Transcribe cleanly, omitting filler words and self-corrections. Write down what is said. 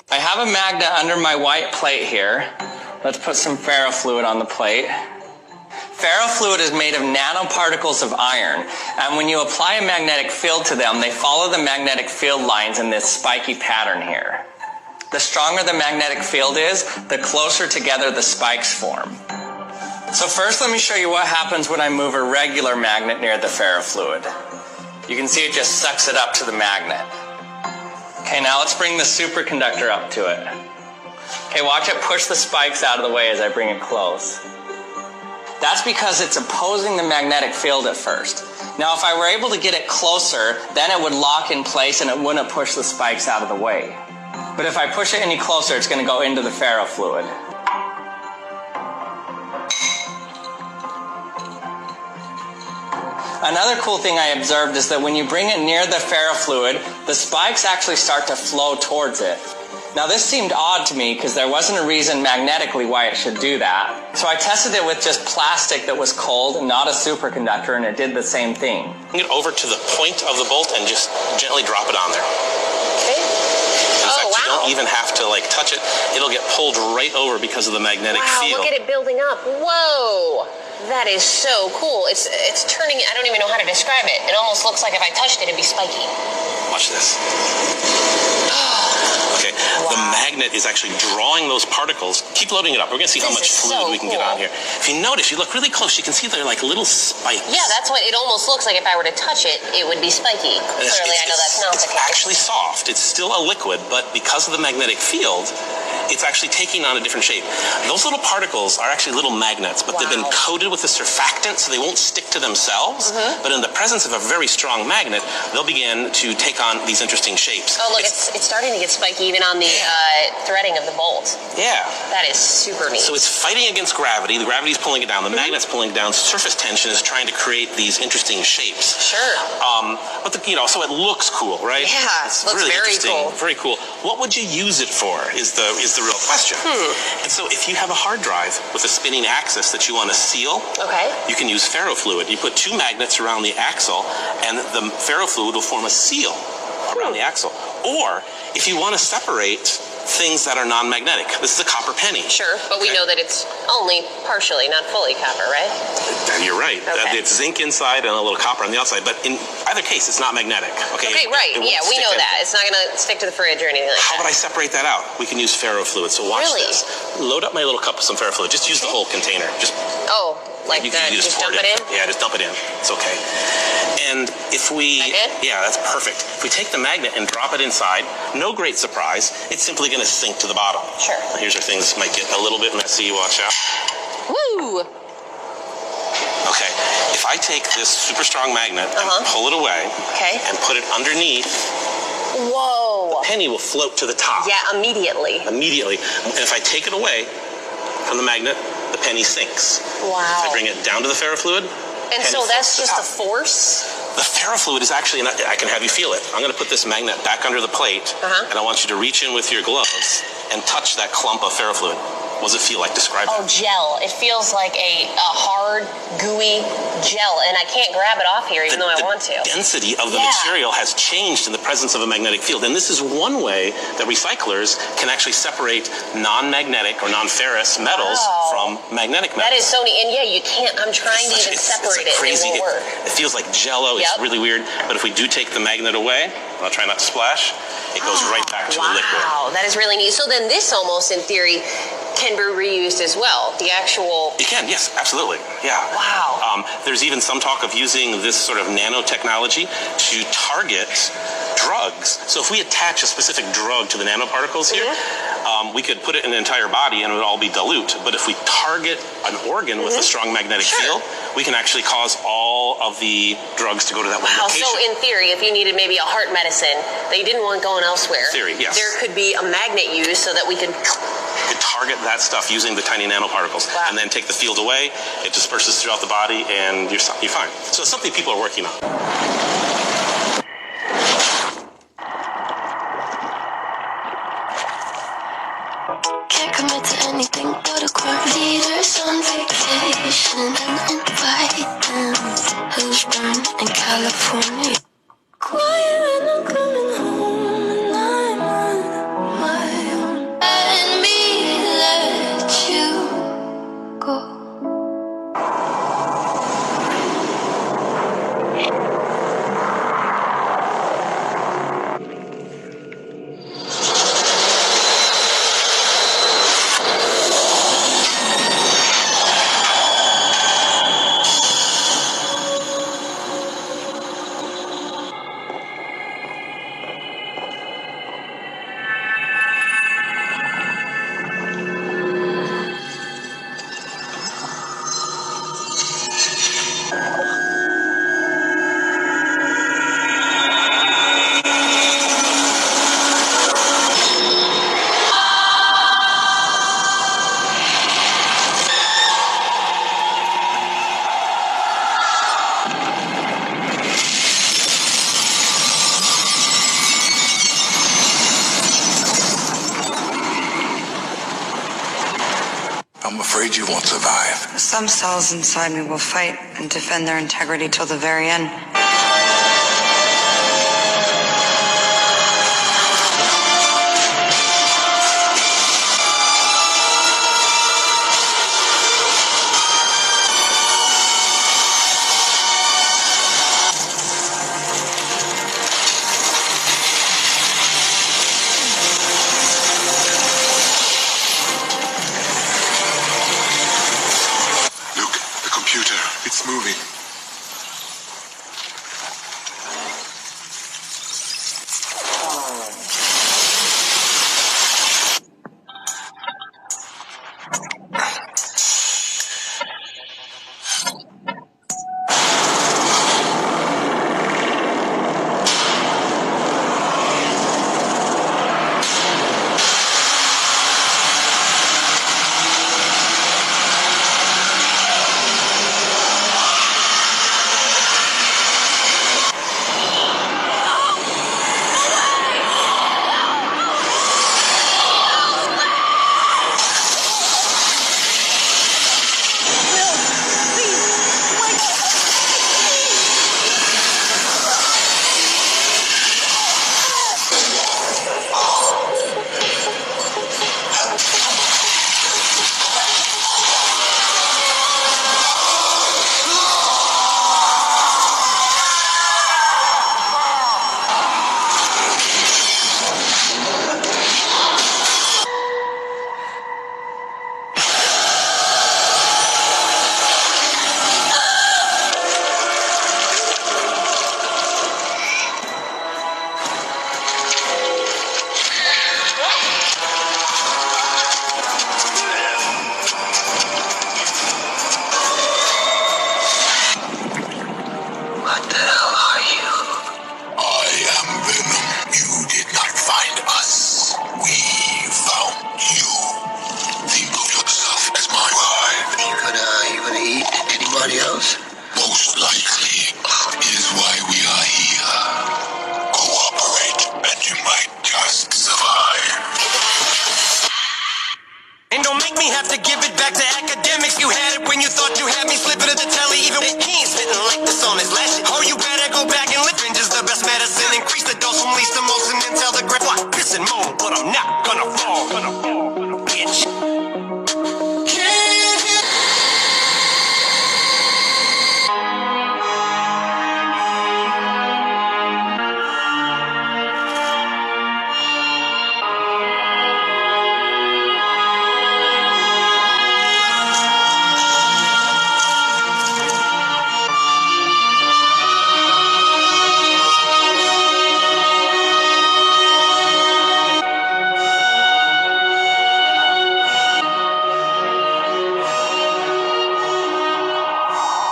I have a magnet under my white plate here. Let's put some ferrofluid on the plate. Ferrofluid is made of nanoparticles of iron, and when you apply a magnetic field to them, they follow the magnetic field lines in this spiky pattern here. The stronger the magnetic field is, the closer together the spikes form. So first let me show you what happens when I move a regular magnet near the ferrofluid. You can see it just sucks it up to the magnet. Okay, now let's bring the superconductor up to it. Okay, watch it push the spikes out of the way as I bring it close. That's because it's opposing the magnetic field at first. Now, if I were able to get it closer, then it would lock in place and it wouldn't push the spikes out of the way. But if I push it any closer, it's going to go into the ferrofluid. Another cool thing I observed is that when you bring it near the ferrofluid, the spikes actually start to flow towards it. Now this seemed odd to me because there wasn't a reason magnetically why it should do that. So I tested it with just plastic that was cold, not a superconductor, and it did the same thing. Bring it over to the point of the bolt and just gently drop it on there. Okay. In fact, you don't even have to touch it. It'll get pulled right over because of the magnetic field. Wow, look at it building up. Whoa! That is so cool. It's turning, I don't even know how to describe it. It almost looks like if I touched it, it'd be spiky. Watch this. Okay, wow. The magnet is actually drawing those particles. Keep loading it up. We're going to see how much fluid we can get on here. If you notice, you look really close, you can see they're like little spikes. Yeah, that's what it almost looks like. If I were to touch it, it would be spiky. Clearly, I know that's not the case. It's actually soft. It's still a liquid, but because of the magnetic field, it's actually taking on a different shape. Those little particles are actually little magnets, but they've been coated with a surfactant so they won't stick to themselves. But in the presence of a very strong magnet, they'll begin to take on these interesting shapes. Oh, look, it's starting to get spiky even on the threading of the bolt. Yeah. That is super neat. So it's fighting against gravity. The gravity is pulling it down. The magnet's pulling it down. Surface tension is trying to create these interesting shapes. Sure. But so it looks cool, right? Yeah, it's looks really very interesting. cool. Very cool. What would you use it for? Is the real question. And so if you have a hard drive with a spinning axis that you want to seal, you can use ferrofluid. You put two magnets around the axle and the ferrofluid will form a seal around the axle. Or if you want to separate things that are non-magnetic. This is a copper penny. Sure, but we know that it's only partially, not fully copper, right? You're right. Okay. It's zinc inside and a little copper on the outside, but in either case, it's not magnetic. Okay, right. Yeah, we know that. It's not going to stick to the fridge or anything like that. How would I separate that out? We can use ferrofluid. So watch this. Load up my little cup with some ferrofluid. Just use the whole container. Just you just dump it in? Yeah, just dump it in. It's okay. And if we... Yeah, that's perfect. If we take the magnet and drop it inside, no great surprise, it's simply going to sink to the bottom. Sure. Here's where things might get a little bit messy. Watch out. Woo! Okay. If I take this super strong magnet and pull it away and put it underneath... Whoa! The penny will float to the top. Yeah, immediately. Immediately. And if I take it away from the magnet, the penny sinks. Wow. If I bring it down to the ferrofluid, and so that's just a force? The ferrofluid is actually, and I can have you feel it. I'm going to put this magnet back under the plate, and I want you to reach in with your gloves and touch that clump of ferrofluid. What does it feel like? Describe it. Oh, gel. It feels like a hard, gooey gel, and I can't grab it off here even though I want to. The density of the material has changed in the presence of a magnetic field, and this is one way that recyclers can actually separate non-magnetic or non-ferrous metals from magnetic metals. That is so neat, and you can't, I'm trying to even separate it, crazy. It won't work. It feels like Jell-O. It's really weird, but if we do take the magnet away, I'll try not to splash, it goes right back to the liquid. Wow, that is really neat. So then this almost, in theory, can be reused as well. The actual... It can, yes, absolutely. Yeah. Wow. There's even some talk of using this sort of nanotechnology to target drugs. So if we attach a specific drug to the nanoparticles here, we could put it in an entire body and it would all be dilute. But if we target an organ with a strong magnetic field, we can actually cause all of the drugs to go to that one location. So in theory, if you needed maybe a heart medicine that you didn't want going elsewhere, there could be a magnet used so that we could target that stuff using the tiny nanoparticles, and then take the field away, it disperses throughout the body, and you're fine. So it's something people are working on. Can't commit to anything but a quick leaders on vacation and invite them. Who's burned in California? Quiet when I'm coming home and I'm on my own. I'm afraid you won't survive. Some cells inside me will fight and defend their integrity till the very end. It's moving. Else? Most likely is why we are here. Cooperate, and you might just survive. And don't make me have to give it back to academics. You had it when you thought you had me slipping at the telly. Even he ain't spitting like this on his last shit. Oh, you better go back and live. Binge is the best medicine. Increase the dose from least to most and then tell the grip. What? Piss and moan, but I'm not.